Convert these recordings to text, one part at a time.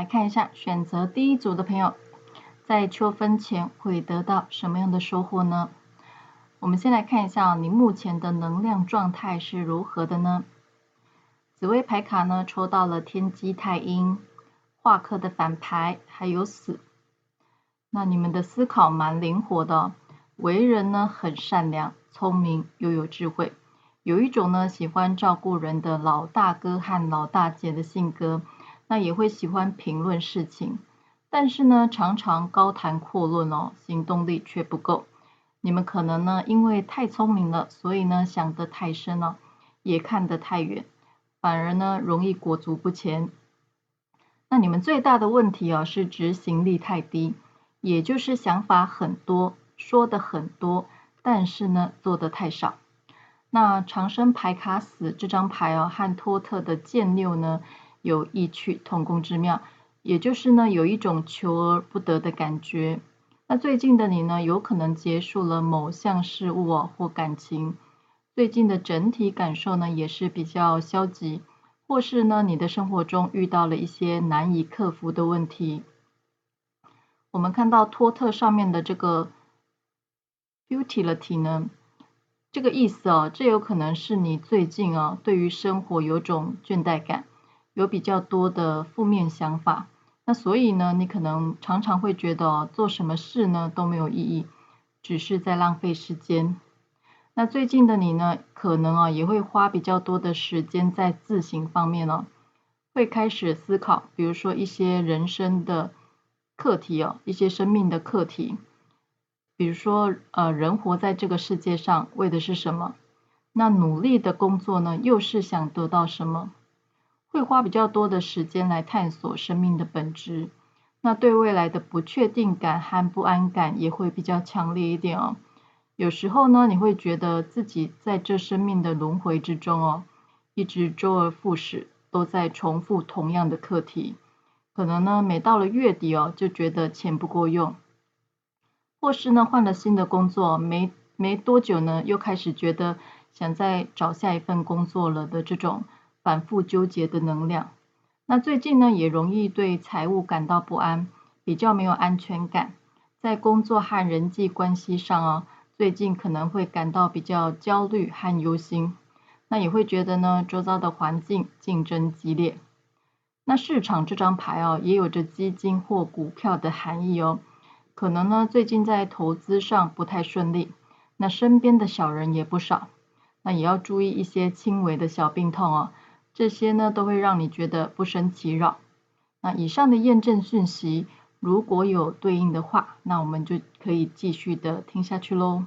来看一下选择第一组的朋友，在秋分前会得到什么样的收获呢？我们先来看一下你目前的能量状态是如何的呢？紫微牌卡呢抽到了天机太阴、化科的反牌，还有死。那你们的思考蛮灵活的，为人呢很善良、聪明又有智慧，有一种呢喜欢照顾人的老大哥和老大姐的性格，那也会喜欢评论事情，但是呢常常高谈阔论行动力却不够。你们可能呢因为太聪明了，所以呢想得太深也看得太远，反而呢容易裹足不前。那你们最大的问题是执行力太低，也就是想法很多，说的很多，但是呢做的太少。那长生牌卡死这张牌和托特的剑六呢有异曲同工之妙，也就是呢有一种求而不得的感觉。那最近的你呢有可能结束了某项事物或感情，最近的整体感受呢也是比较消极，或是呢你的生活中遇到了一些难以克服的问题。我们看到托特上面的这个 futility 呢，这个意思这有可能是你最近对于生活有种倦怠感，有比较多的负面想法，那所以呢你可能常常会觉得做什么事呢都没有意义，只是在浪费时间。那最近的你呢可能也会花比较多的时间在自省方面会开始思考，比如说一些人生的课题一些生命的课题，比如说人活在这个世界上为的是什么？那努力的工作呢又是想得到什么？会花比较多的时间来探索生命的本质。那对未来的不确定感和不安感也会比较强烈一点有时候呢你会觉得自己在这生命的轮回之中一直周而复始，都在重复同样的课题。可能呢每到了月底就觉得钱不够用，或是呢换了新的工作，没多久呢又开始觉得想再找下一份工作了的这种反复纠结的能量。那最近呢也容易对财务感到不安，比较没有安全感，在工作和人际关系上最近可能会感到比较焦虑和忧心。那也会觉得呢周遭的环境竞争激烈。那市场这张牌也有着基金或股票的含义可能呢最近在投资上不太顺利，那身边的小人也不少，那也要注意一些轻微的小病痛这些呢都会让你觉得不胜其扰。那以上的验证讯息如果有对应的话，那我们就可以继续的听下去咯。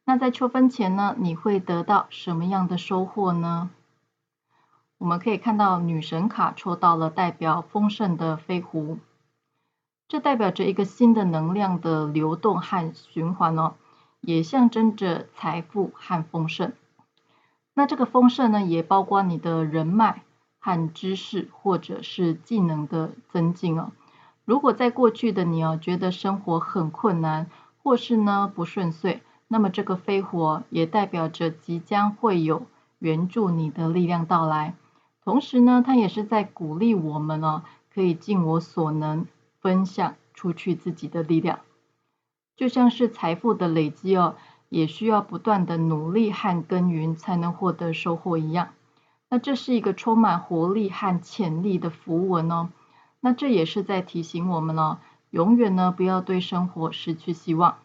那在秋分前呢你会得到什么样的收获呢？我们可以看到女神卡抽到了代表丰盛的飞狐，这代表着一个新的能量的流动和循环也象征着财富和丰盛。那这个丰盛呢也包括你的人脉和知识或者是技能的增进如果在过去的你觉得生活很困难，或是呢不顺遂，那么这个飞狐也代表着即将会有援助你的力量到来。同时呢它也是在鼓励我们可以尽我所能分享出去自己的力量。就像是财富的累积也需要不断的努力和耕耘才能获得收获一样。那这是一个充满活力和潜力的符文那这也是在提醒我们永远呢不要对生活失去希望。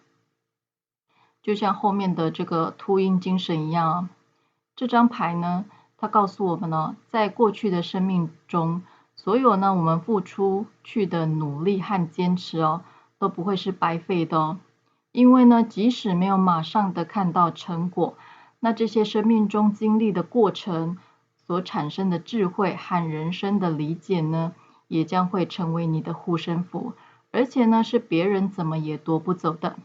就像后面的这个秃鹰精神一样这张牌呢它告诉我们在过去的生命中，所有呢我们付出去的努力和坚持都不会是白费的因为呢即使没有马上的看到成果，那这些生命中经历的过程所产生的智慧和人生的理解呢，也将会成为你的护身符，而且呢是别人怎么也夺不走的，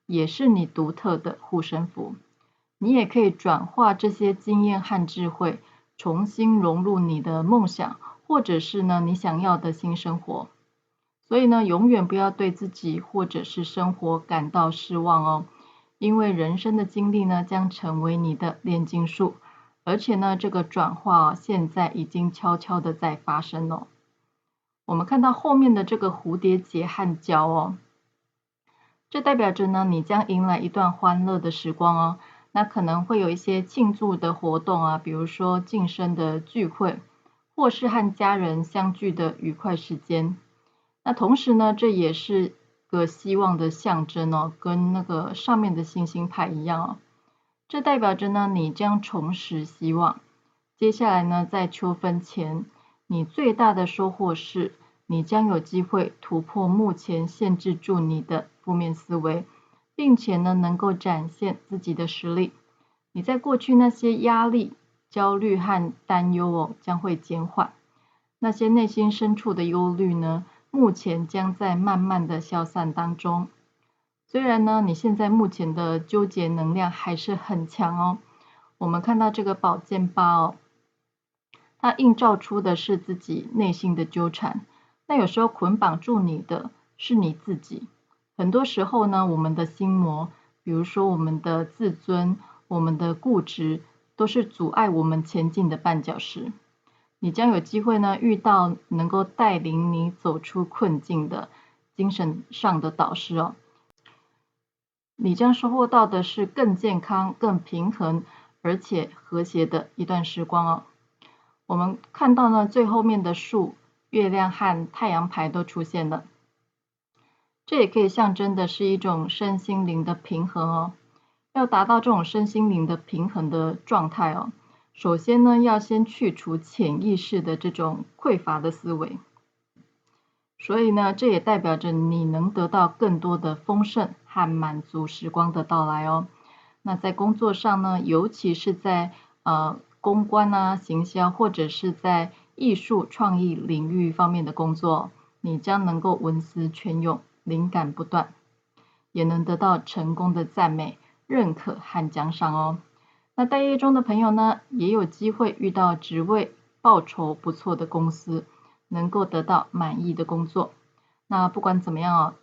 也是你独特的护身符。你也可以转化这些经验和智慧，重新融入你的梦想，或者是呢你想要的新生活。所以呢永远不要对自己或者是生活感到失望因为人生的经历呢将成为你的炼金术，而且呢这个转化现在已经悄悄的在发生了。我们看到后面的这个蝴蝶结和交哦，这代表着呢，你将迎来一段欢乐的时光哦。那可能会有一些庆祝的活动啊，比如说晋升的聚会，或是和家人相聚的愉快时间。那同时呢，这也是个希望的象征哦，跟那个上面的星星牌一样哦。这代表着呢，你将重拾希望。接下来呢，在秋分前，你最大的收获是，你将有机会突破目前限制住你的负面思维，并且呢，能够展现自己的实力。你在过去那些压力、焦虑和担忧哦，将会减缓。那些内心深处的忧虑呢，目前将在慢慢的消散当中。虽然呢，你现在目前的纠结能量还是很强哦。我们看到这个宝剑八哦，它映照出的是自己内心的纠缠。那有时候捆绑住你的是你自己。很多时候呢，我们的心魔，比如说我们的自尊、我们的固执，都是阻碍我们前进的绊脚石。你将有机会呢，遇到能够带领你走出困境的精神上的导师哦。你将收获到的是更健康、更平衡，而且和谐的一段时光哦。我们看到呢，最后面的树、月亮和太阳牌都出现了，这也可以象征的是一种身心灵的平衡哦。要达到这种身心灵的平衡的状态哦，首先呢，要先去除潜意识的这种匮乏的思维。所以呢，这也代表着你能得到更多的丰盛和满足时光的到来哦。那在工作上呢，尤其是在公关啊、行销或者是在艺术创意领域方面的工作，你将能够文思泉涌，灵感不断，也能得到成功的赞美、认可和奖赏哦。那待业中的朋友呢，也有机会遇到职位报酬不错的公司，能够得到满意的工作。那不管怎么样哦，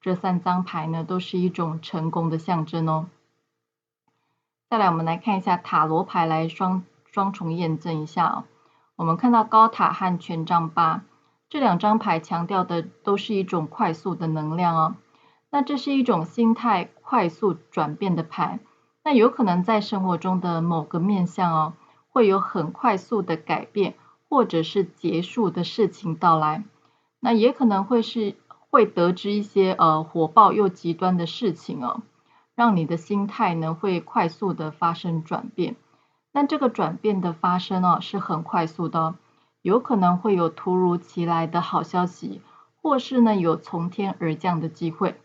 这3张牌呢，都是一种成功的象征哦。再来，我们来看一下塔罗牌来双重验证一下哦。我们看到高塔和权杖八这2张牌强调的都是一种快速的能量哦。那这是一种心态快速转变的牌，那有可能在生活中的某个面向哦，会有很快速的改变，或者是结束的事情到来。那也可能会得知一些火爆又极端的事情哦，让你的心态呢会快速的发生转变。那这个转变的发生哦是很快速的哦，有可能会有突如其来的好消息，或是呢有从天而降的机会。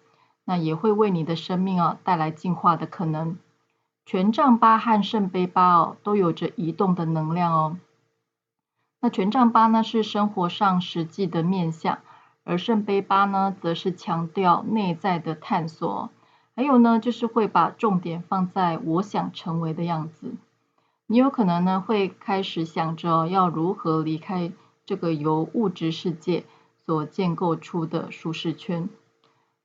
那也会为你的生命哦带来进化的可能。权杖八和圣杯八哦都有着移动的能量哦。那权杖八呢是生活上实际的面向，而圣杯八呢则是强调内在的探索。还有呢就是会把重点放在我想成为的样子。你有可能呢会开始想着要如何离开这个由物质世界所建构出的舒适圈。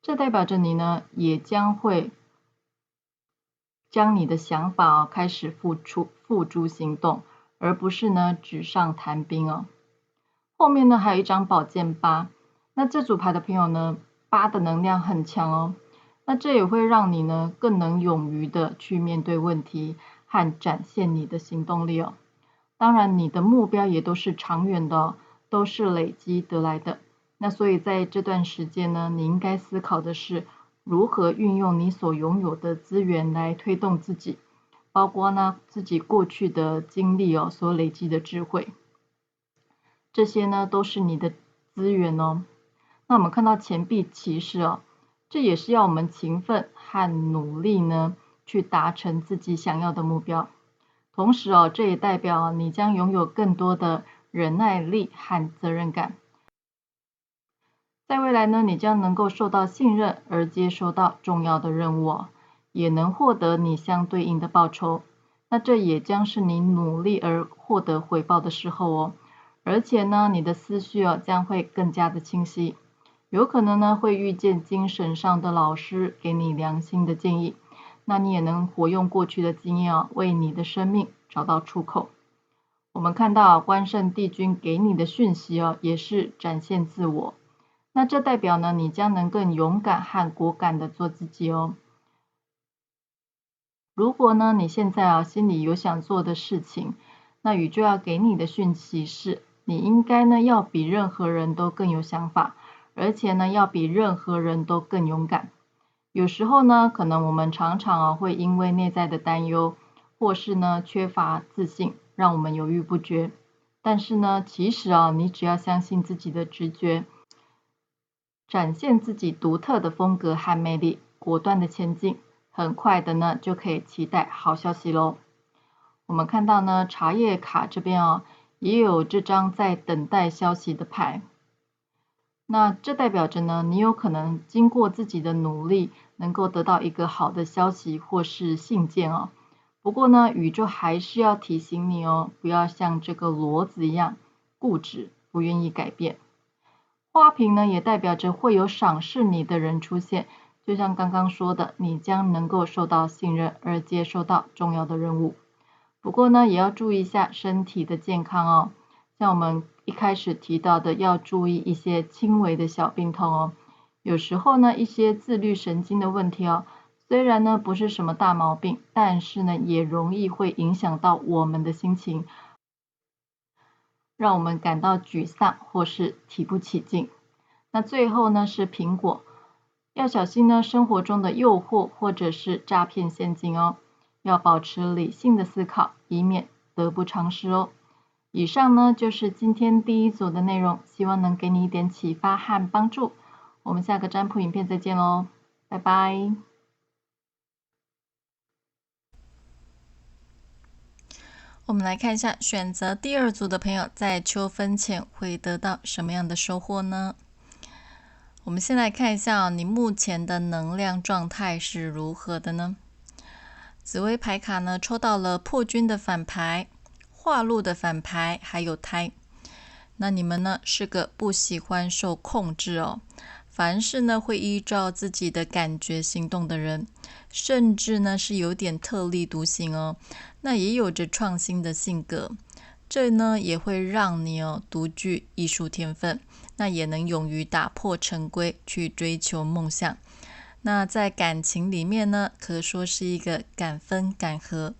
这代表着你呢，也将会将你的想法开始付诸行动，而不是呢纸上谈兵哦。后面呢还有一张宝剑八，那这组牌的朋友呢，八的能量很强哦。那这也会让你呢更能勇于的去面对问题和展现你的行动力哦。当然，你的目标也都是长远的哦，都是累积得来的。那所以在这段时间呢，你应该思考的是如何运用你所拥有的资源来推动自己，包括呢自己过去的经历哦所累积的智慧，这些呢都是你的资源哦。那我们看到钱币骑士哦，这也是要我们勤奋和努力呢去达成自己想要的目标。同时哦，这也代表你将拥有更多的忍耐力和责任感。在未来呢，你将能够受到信任而接收到重要的任务哦，也能获得你相对应的报酬。那这也将是你努力而获得回报的时候哦。而且呢，你的思绪将会更加的清晰，有可能呢会遇见精神上的老师，给你良心的建议。那你也能活用过去的经验为你的生命找到出口。我们看到关圣帝君给你的讯息也是展现自我。那这代表呢，你将能更勇敢和果敢的做自己哦。如果呢，你现在心里有想做的事情，那宇宙要给你的讯息是，你应该呢要比任何人都更有想法，而且呢要比任何人都更勇敢。有时候呢，可能我们常常会因为内在的担忧，或是呢缺乏自信，让我们犹豫不决。但是呢，其实你只要相信自己的直觉，展现自己独特的风格和魅力，果断的前进，很快的呢就可以期待好消息咯。我们看到呢，茶叶卡这边也有这张在等待消息的牌。那这代表着呢，你有可能经过自己的努力，能够得到一个好的消息或是信件不过呢，宇宙还是要提醒你不要像这个骡子一样固执，不愿意改变。花瓶呢，也代表着会有赏识你的人出现，就像刚刚说的，你将能够受到信任而接受到重要的任务。不过呢，也要注意一下身体的健康像我们一开始提到的，要注意一些轻微的小病痛有时候呢，一些自律神经的问题虽然呢不是什么大毛病，但是呢也容易会影响到我们的心情，让我们感到沮丧或是提不起劲。那最后呢是苹果，要小心呢生活中的诱惑或者是诈骗陷阱要保持理性的思考，以免得不偿失以上呢就是今天第一组的内容，希望能给你一点启发和帮助。我们下个占卜影片再见咯，拜拜。我们来看一下选择第二组的朋友在秋分前会得到什么样的收获呢？我们先来看一下你目前的能量状态是如何的呢？紫微牌卡呢抽到了破军的反牌、化禄的反牌，还有胎。那你们呢是个不喜欢受控制凡事呢会依照自己的感觉行动的人，甚至呢是有点特立独行那也有着创新的性格，这呢也会让你独具艺术天分，那也能勇于打破陈规去追求梦想。那在感情里面呢，可说是一个敢分敢合、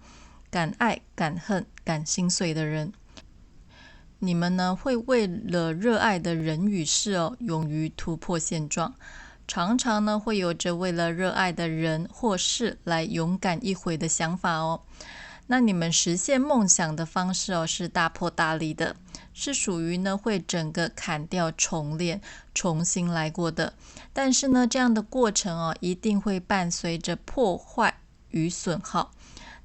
敢爱敢恨、敢心碎的人。你们呢会为了热爱的人与事勇于突破现状，常常呢会有着为了热爱的人或事来勇敢一回的想法那你们实现梦想的方式是大破大立的，是属于呢会整个砍掉重练、重新来过的。但是呢这样的过程一定会伴随着破坏与损耗。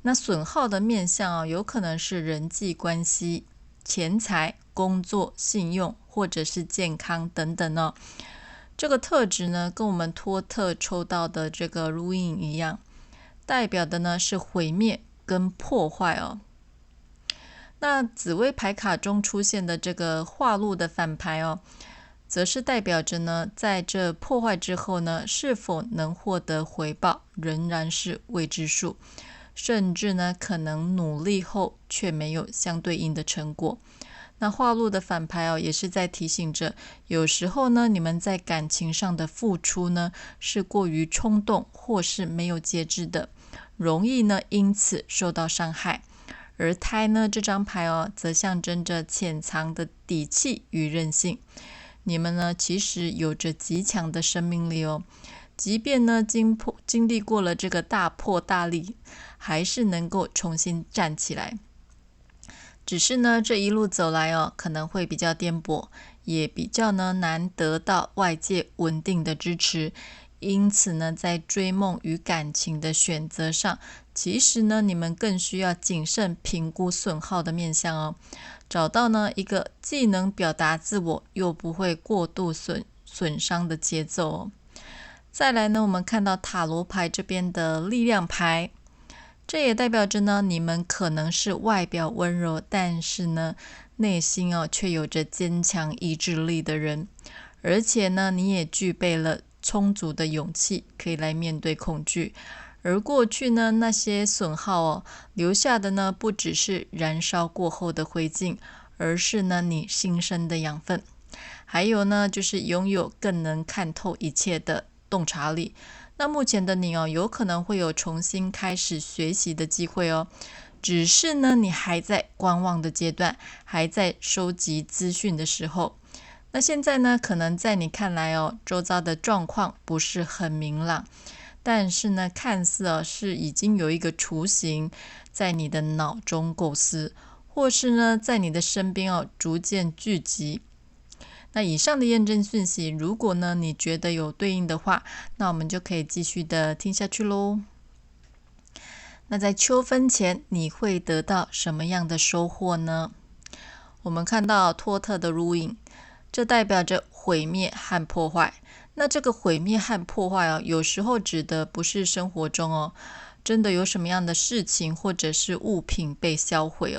那损耗的面向有可能是人际关系、钱财、工作、信用或者是健康等等这个特质呢跟我们托特抽到的这个 ruin 一样，代表的呢是毁灭跟破坏那紫微牌卡中出现的这个化禄的反牌则是代表着呢在这破坏之后呢是否能获得回报仍然是未知数，甚至呢可能努力后却没有相对应的成果。那化禄的反牌也是在提醒着，有时候呢你们在感情上的付出呢是过于冲动或是没有节制的，容易呢因此受到伤害。而胎呢这张牌则象征着潜藏的底气与韧性。你们呢其实有着极强的生命力即便呢经历过了这个大破大立，还是能够重新站起来。只是呢这一路走来可能会比较颠簸，也比较呢难得到外界稳定的支持。因此呢在追梦与感情的选择上，其实呢你们更需要谨慎评估损耗的面向找到呢一个既能表达自我又不会过度损伤的节奏再来呢我们看到塔罗牌这边的力量牌，这也代表着呢你们可能是外表温柔，但是呢内心却有着坚强意志力的人，而且呢你也具备了充足的勇气可以来面对恐惧。而过去呢，那些损耗留下的呢，不只是燃烧过后的灰烬，而是呢你新生的养分。还有呢，就是拥有更能看透一切的洞察力。那目前的你有可能会有重新开始学习的机会只是呢，你还在观望的阶段，还在收集资讯的时候。那现在呢，可能在你看来周遭的状况不是很明朗，但是呢，看似是已经有一个雏形在你的脑中构思，或是呢，在你的身边逐渐聚集。那以上的验证讯息，如果呢你觉得有对应的话，那我们就可以继续的听下去咯。那在秋分前，你会得到什么样的收获呢？我们看到托特的 ruin， 这代表着毁灭和破坏。那这个毁灭和破坏有时候指的不是生活中真的有什么样的事情或者是物品被销毁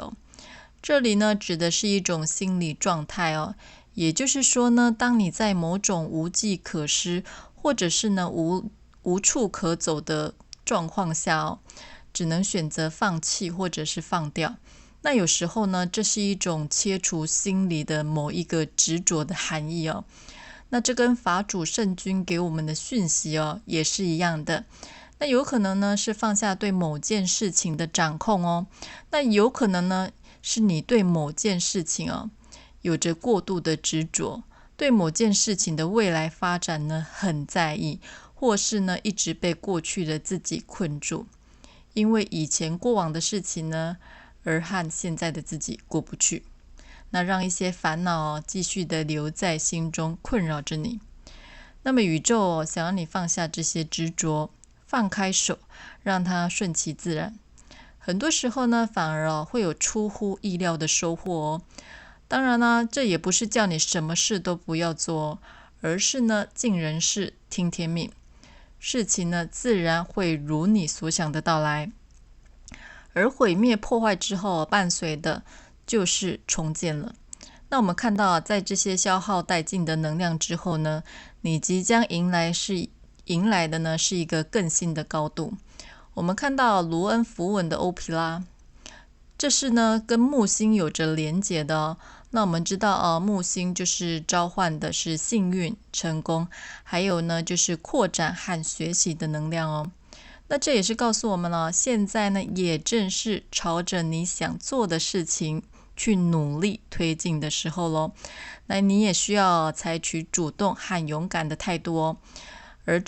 这里呢指的是一种心理状态也就是说呢，当你在某种无计可施或者是呢无处可走的状况下只能选择放弃或者是放掉。那有时候呢，这是一种切除心理的某一个执着的含义那这跟法主圣君给我们的讯息也是一样的。那有可能呢是放下对某件事情的掌控那有可能呢是你对某件事情有着过度的执着，对某件事情的未来发展呢很在意，或是呢一直被过去的自己困住，因为以前过往的事情呢而和现在的自己过不去，那让一些烦恼继续的留在心中困扰着你。那么宇宙想让你放下这些执着，放开手，让它顺其自然。很多时候呢反而会有出乎意料的收获当然呢，这也不是叫你什么事都不要做而是呢尽人事听天命，事情呢自然会如你所想的到来。而毁灭破坏之后伴随的就是重建了。那我们看到在这些消耗殆尽的能量之后呢，你即将迎来的呢是一个更新的高度。我们看到卢恩符文的欧皮拉，这是呢跟木星有着连结的那我们知道木星就是召唤的是幸运、成功，还有呢就是扩展和学习的能量那这也是告诉我们了，现在呢也正是朝着你想做的事情去努力推进的时候咯。那你也需要采取主动和勇敢的态度而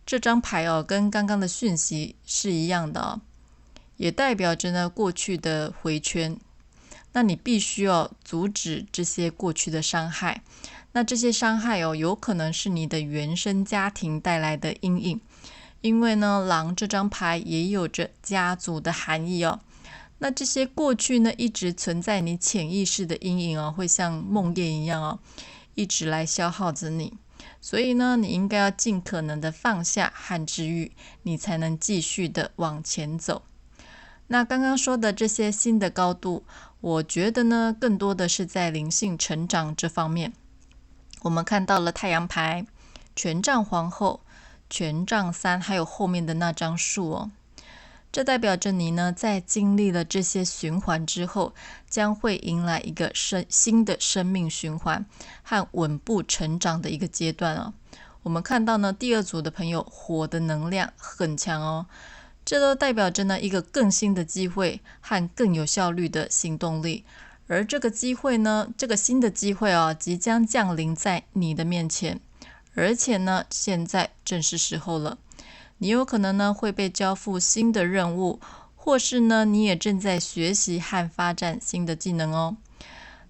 这张牌跟刚刚的讯息是一样的也代表着呢过去的回圈。那你必须要阻止这些过去的伤害。那这些伤害有可能是你的原生家庭带来的阴影。因为呢，狼这张牌也有着家族的含义那这些过去呢，一直存在你潜意识的阴影会像梦魇一样一直来消耗着你。所以呢，你应该要尽可能的放下和治愈，你才能继续的往前走。那刚刚说的这些新的高度，我觉得呢，更多的是在灵性成长这方面。我们看到了太阳牌、权杖皇后、权杖3，还有后面的那张树这代表着你呢，在经历了这些循环之后，将会迎来一个新的生命循环和稳步成长的一个阶段我们看到呢，第二组的朋友火的能量很强这都代表着呢一个更新的机会和更有效率的行动力。而这个机会呢，这个新的机会即将降临在你的面前。而且呢，现在正是时候了。你有可能呢会被交付新的任务，或是呢你也正在学习和发展新的技能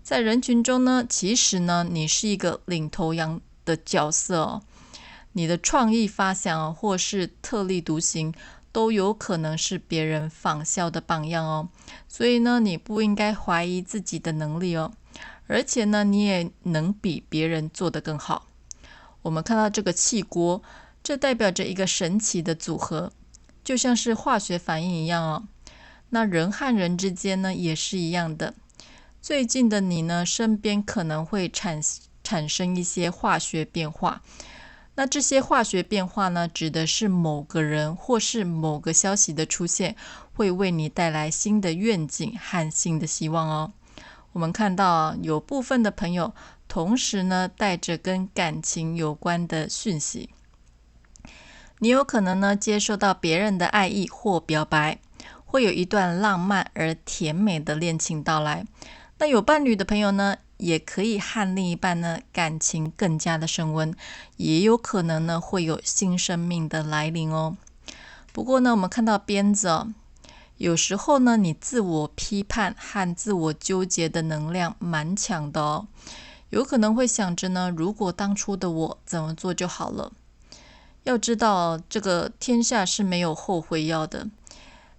在人群中呢，其实呢你是一个领头羊的角色你的创意发想或是特立独行，都有可能是别人仿效的榜样所以呢，你不应该怀疑自己的能力而且呢，你也能比别人做得更好。我们看到这个气锅，这代表着一个神奇的组合，就像是化学反应一样那人和人之间呢也是一样的。最近的你呢，身边可能会产生一些化学变化。那这些化学变化呢，指的是某个人或是某个消息的出现，会为你带来新的愿景和新的希望哦。我们看到有部分的朋友同时呢带着跟感情有关的讯息，你有可能呢接受到别人的爱意或表白，会有一段浪漫而甜美的恋情到来。那有伴侣的朋友呢，也可以和另一半呢感情更加的升温，也有可能呢会有新生命的来临哦。不过呢，我们看到鞭子哦，有时候呢你自我批判和自我纠结的能量蛮强的哦，有可能会想着呢，如果当初的我怎么做就好了。要知道这个天下是没有后悔药的，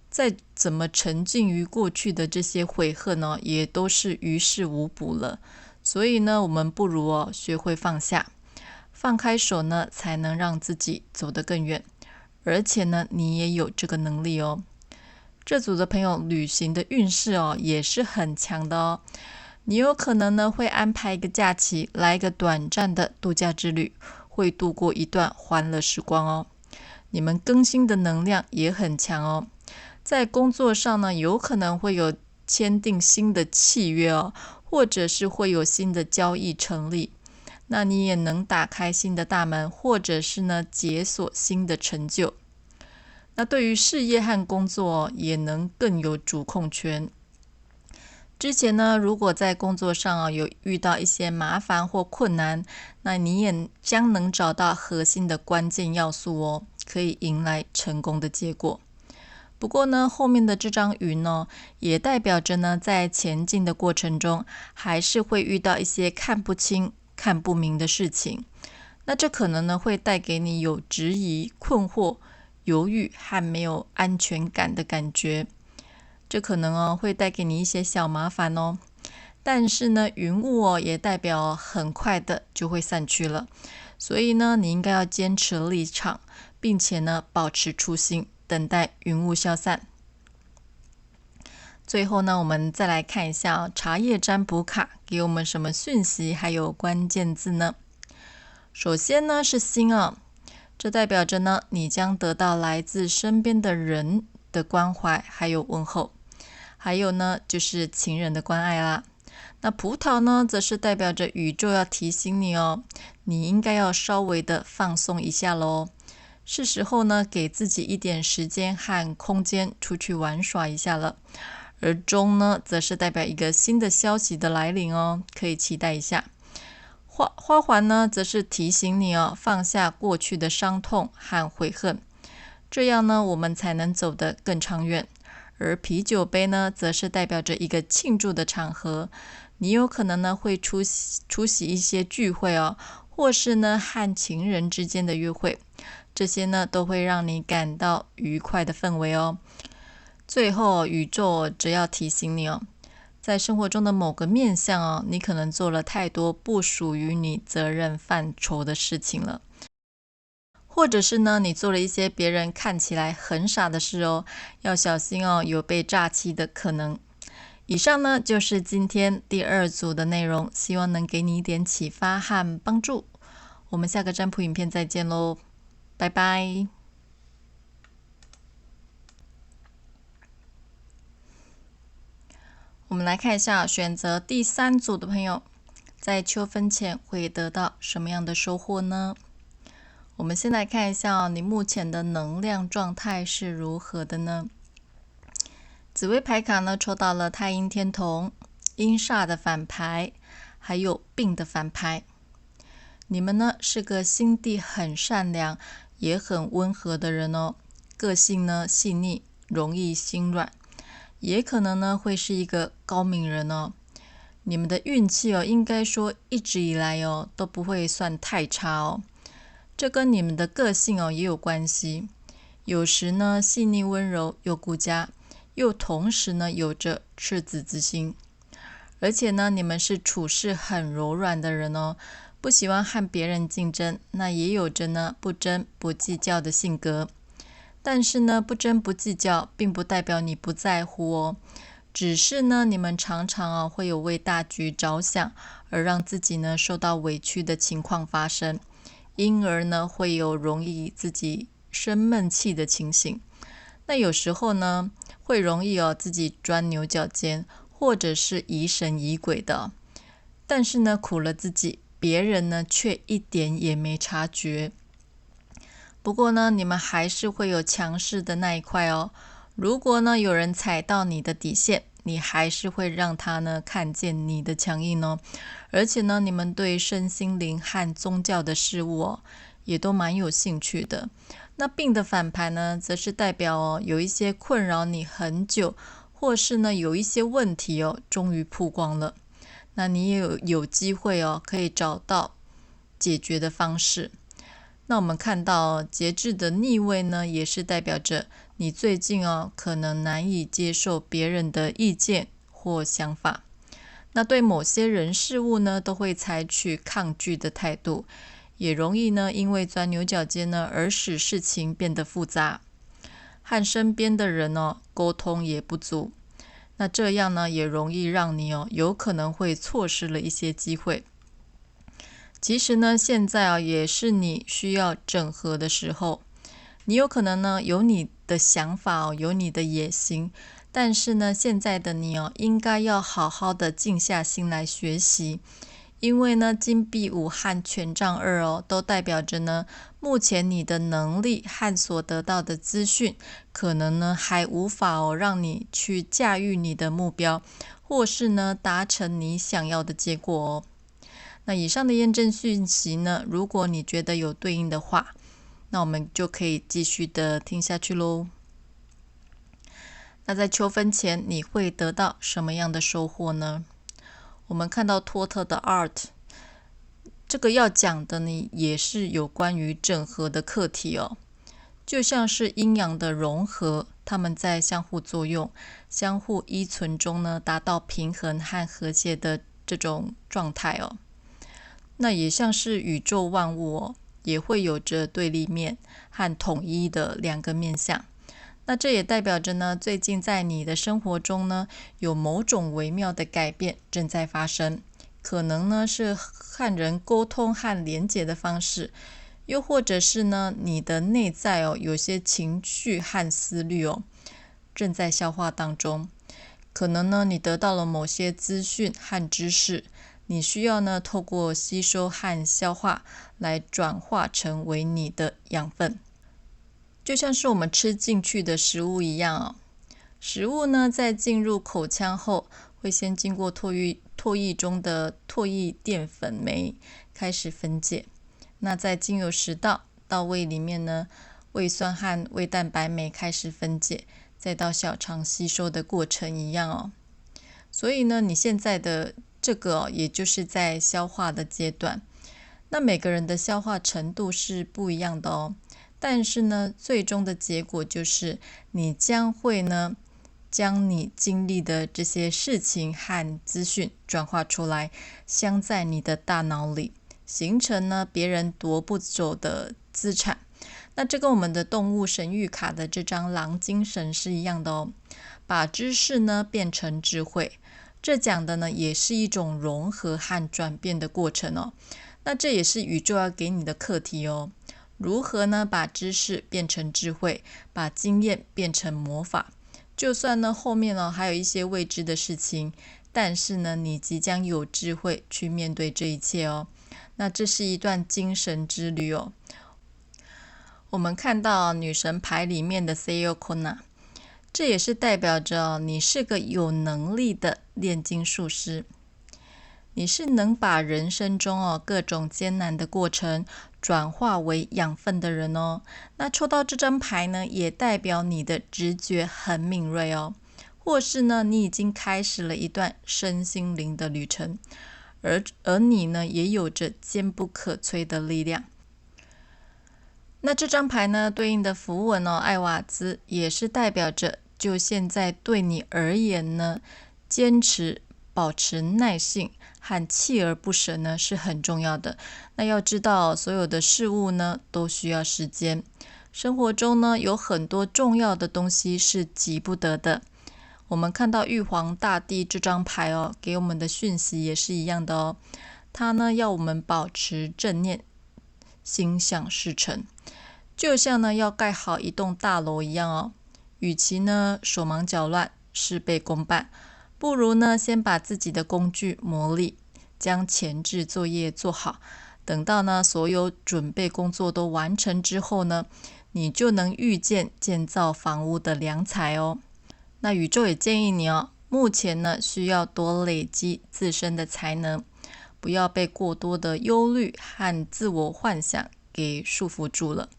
再怎么沉浸于过去的这些悔恨呢，也都是于事无补了。所以呢，我们不如学会放下，放开手呢，才能让自己走得更远。而且呢，你也有这个能力哦。这组的朋友旅行的运势也是很强的哦。你有可能呢会安排一个假期，来一个短暂的度假之旅，会度过一段欢乐时光哦。你们更新的能量也很强哦。在工作上呢，有可能会有签订新的契约哦，或者是会有新的交易成立。那你也能打开新的大门，或者是呢解锁新的成就。那对于事业和工作也能更有主控权。之前呢，如果在工作上有遇到一些麻烦或困难，那你也将能找到核心的关键要素哦，可以迎来成功的结果。不过呢，后面的这张云也代表着呢，在前进的过程中，还是会遇到一些看不清、看不明的事情。那这可能呢，会带给你有质疑、困惑、犹豫和没有安全感的感觉。这可能会带给你一些小麻烦哦。但是呢，云雾也代表很快的就会散去了。所以呢，你应该要坚持立场，并且呢，保持初心，等待云雾消散。最后呢，我们再来看一下茶叶占卜卡给我们什么讯息，还有关键字呢？首先呢是心这代表着呢，你将得到来自身边的人的关怀，还有问候。还有呢，就是情人的关爱啦。那葡萄呢，则是代表着宇宙要提醒你你应该要稍微的放松一下咯。是时候呢，给自己一点时间和空间出去玩耍一下了。而钟呢，则是代表一个新的消息的来临可以期待一下。花环呢，则是提醒你放下过去的伤痛和悔恨，这样呢，我们才能走得更长远。而啤酒杯呢，则是代表着一个庆祝的场合，你有可能呢会出席一些聚会或是呢和情人之间的约会，这些呢都会让你感到愉快的氛围哦。最后，宇宙只要提醒你在生活中的某个面向你可能做了太多不属于你责任范畴的事情了。或者是呢，你做了一些别人看起来很傻的事要小心有被诈欺的可能。以上呢，就是今天第2组的内容，希望能给你一点启发和帮助。我们下个占卜影片再见咯，拜拜。我们来看一下选择第3组的朋友，在秋分前会得到什么样的收获呢？我们先来看一下你目前的能量状态是如何的呢？紫微牌卡呢抽到了太阴天同、阴煞的反牌，还有病的反牌。你们呢是个心地很善良，也很温和的人个性呢细腻，容易心软，也可能呢会是一个高明人你们的运气应该说一直以来都不会算太差这跟你们的个性也有关系。有时呢细腻温柔又顾家，又同时呢有着赤子之心。而且呢你们是处事很柔软的人不喜欢和别人竞争，那也有着呢不争不计较的性格。但是呢不争不计较并不代表你不在乎只是呢你们常常会有为大局着想而让自己呢受到委屈的情况发生。因而呢会有容易自己生闷气的情形。那有时候呢会容易自己钻牛角尖，或者是疑神疑鬼的，但是呢苦了自己，别人呢却一点也没察觉。不过呢你们还是会有强势的那一块哦。如果呢有人踩到你的底线，你还是会让他呢看见你的强硬哦。而且呢你们对身心灵和宗教的事物也都蛮有兴趣的。那病的反牌呢则是代表有一些困扰你很久，或是呢有一些问题终于曝光了，那你也有机会可以找到解决的方式。那我们看到节制的逆位呢，也是代表着你最近可能难以接受别人的意见或想法。那对某些人事物呢，都会采取抗拒的态度，也容易呢因为钻牛角尖呢而使事情变得复杂，和身边的人沟通也不足。那这样呢也容易让你有可能会错失了一些机会。其实呢现在也是你需要整合的时候。你有可能呢有你的想法有你的野心，但是呢现在的你应该要好好的静下心来学习。因为呢金币5和权杖2都代表着呢目前你的能力和所得到的资讯可能呢还无法让你去驾驭你的目标，或是呢达成你想要的结果。那以上的验证讯息呢，如果你觉得有对应的话，那我们就可以继续的听下去咯。那在秋分前你会得到什么样的收获呢？我们看到托特的 Art， 这个要讲的呢也是有关于整合的课题就像是阴阳的融合，它们在相互作用、相互依存中呢达到平衡和和谐的这种状态那也像是宇宙万物也会有着对立面和统一的两个面向。那这也代表着呢，最近在你的生活中呢，有某种微妙的改变正在发生，可能呢是和人沟通和连结的方式，又或者是呢你的内在有些情绪和思虑正在消化当中。可能呢你得到了某些资讯和知识，你需要呢透过吸收和消化来转化成为你的养分。就像是我们吃进去的食物一样食物呢在进入口腔后，会先经过唾液中的唾液淀粉酶开始分解，那再经由食道到胃里面呢，胃酸和胃蛋白酶开始分解，再到小肠吸收的过程一样所以呢你现在的这个也就是在消化的阶段。那每个人的消化程度是不一样的但是呢最终的结果就是你将会呢将你经历的这些事情和资讯转化出来，镶在你的大脑里，形成呢别人夺不走的资产。那这跟我们的动物神谕卡的这张狼精神是一样的把知识呢变成智慧，这讲的呢也是一种融合和转变的过程那这也是宇宙要给你的课题如何呢把知识变成智慧，把经验变成魔法。就算呢后面还有一些未知的事情，但是呢你即将有智慧去面对这一切那这是一段精神之旅我们看到女神牌里面的 Sayoko， 这也是代表着你是个有能力的炼金术师，你是能把人生中各种艰难的过程转化为养分的人那抽到这张牌呢，也代表你的直觉很敏锐或是呢你已经开始了一段身心灵的旅程，而你呢也有着坚不可摧的力量。那这张牌呢对应的符文艾瓦兹，也是代表着就现在对你而言呢，坚持保持耐性和锲而不舍呢是很重要的。那要知道所有的事物呢都需要时间，生活中呢有很多重要的东西是急不得的。我们看到玉皇大帝这张牌给我们的讯息也是一样的它呢要我们保持正念，心想事成。就像呢要盖好一栋大楼一样哦，与其呢手忙脚乱，事倍功半，不如呢先把自己的工具磨砺，将前置作业做好，等到呢所有准备工作都完成之后呢，你就能预见建造房屋的良材哦。那宇宙也建议你哦，目前呢需要多累积自身的才能，不要被过多的忧虑和自我幻想给束缚住了。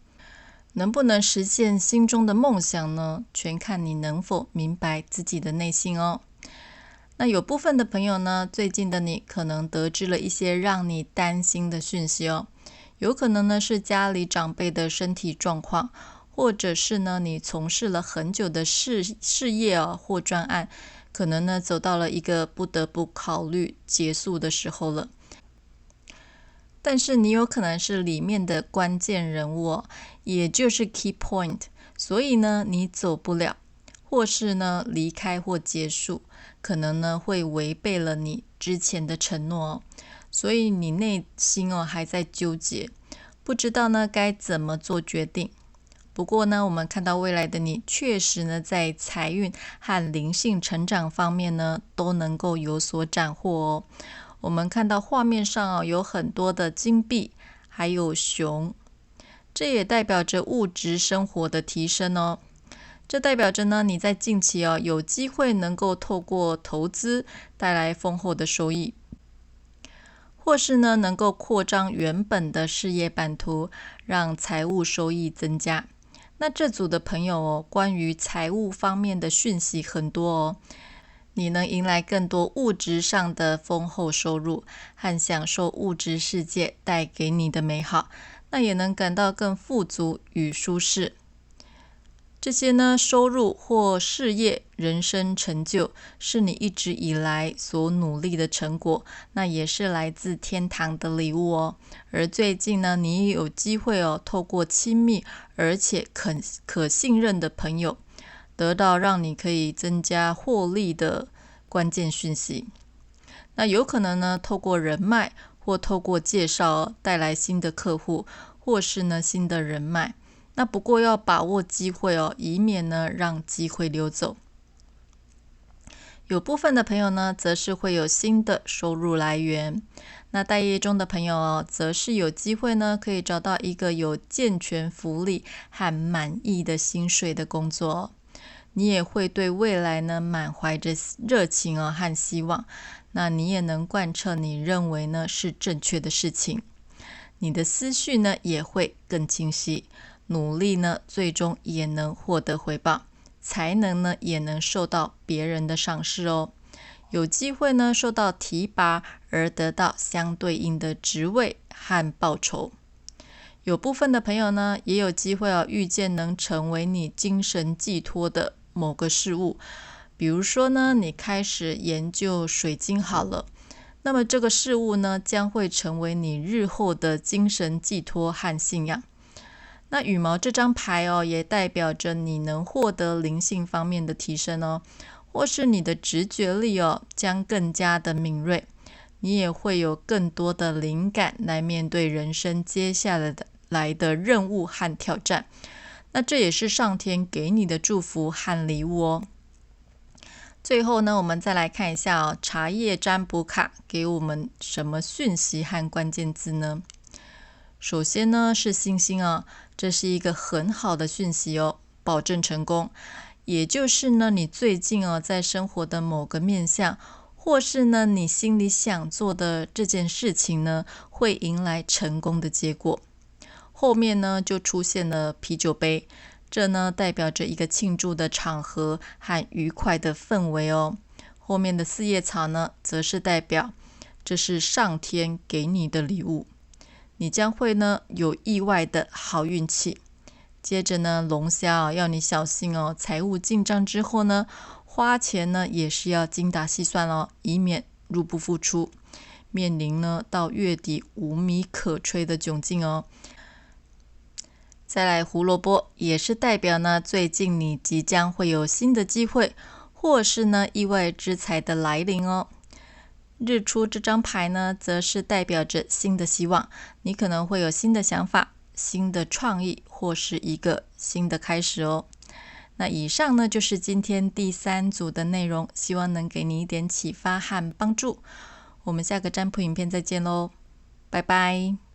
能不能实现心中的梦想呢？全看你能否明白自己的内心哦。那有部分的朋友呢，最近的你可能得知了一些让你担心的讯息哦。有可能呢是家里长辈的身体状况，或者是呢你从事了很久的事业哦或专案，可能呢走到了一个不得不考虑结束的时候了。但是你有可能是里面的关键人物哦，也就是 key point， 所以呢你走不了，或是呢离开或结束，可能呢会违背了你之前的承诺哦，所以你内心哦还在纠结，不知道呢该怎么做决定。不过呢，我们看到未来的你确实呢在财运和灵性成长方面呢都能够有所斩获哦。我们看到画面上有很多的金币，还有熊，这也代表着物质生活的提升哦。这代表着呢，你在近期有机会能够透过投资带来丰厚的收益，或是呢能够扩张原本的事业版图，让财务收益增加。那这组的朋友关于财务方面的讯息很多哦。你能迎来更多物质上的丰厚收入，和享受物质世界带给你的美好，那也能感到更富足与舒适。这些呢，收入或事业、人生成就，是你一直以来所努力的成果，那也是来自天堂的礼物哦。而最近呢，你也有机会透过亲密而且可信任的朋友，得到让你可以增加获利的关键讯息。那有可能呢透过人脉或透过介绍带来新的客户，或是呢新的人脉。那不过要把握机会以免呢让机会流走。有部分的朋友呢则是会有新的收入来源。那待业中的朋友则是有机会呢可以找到一个有健全福利和满意的薪水的工作。你也会对未来呢满怀着热情和希望，那你也能贯彻你认为呢是正确的事情，你的思绪呢也会更清晰，努力呢最终也能获得回报，才能呢也能受到别人的赏识哦，有机会呢受到提拔而得到相对应的职位和报酬。有部分的朋友呢也有机会遇见能成为你精神寄托的某个事物，比如说呢你开始研究水晶好了，那么这个事物呢将会成为你日后的精神寄托和信仰。那羽毛这张牌也代表着你能获得灵性方面的提升哦，或是你的直觉力将更加的敏锐，你也会有更多的灵感来面对人生接下来的任务和挑战。那这也是上天给你的祝福和礼物哦。最后呢，我们再来看一下茶叶占卜卡给我们什么讯息和关键字呢？首先呢是星星这是一个很好的讯息保证成功。也就是呢你最近在生活的某个面向，或是呢你心里想做的这件事情呢会迎来成功的结果。后面呢就出现了啤酒杯，这呢代表着一个庆祝的场合和愉快的氛围哦。后面的四叶草呢则是代表这是上天给你的礼物，你将会呢有意外的好运气。接着呢龙虾要你小心财务进账之后呢花钱呢也是要精打细算以免入不敷出，面临呢到月底无米可炊的窘境哦。再来胡萝卜也是代表呢最近你即将会有新的机会，或是呢意外之财的来临哦。日出这张牌呢，则是代表着新的希望，你可能会有新的想法、新的创意，或是一个新的开始哦。那以上呢，就是今天第3组的内容，希望能给你一点启发和帮助。我们下个占卜影片再见喽，拜拜。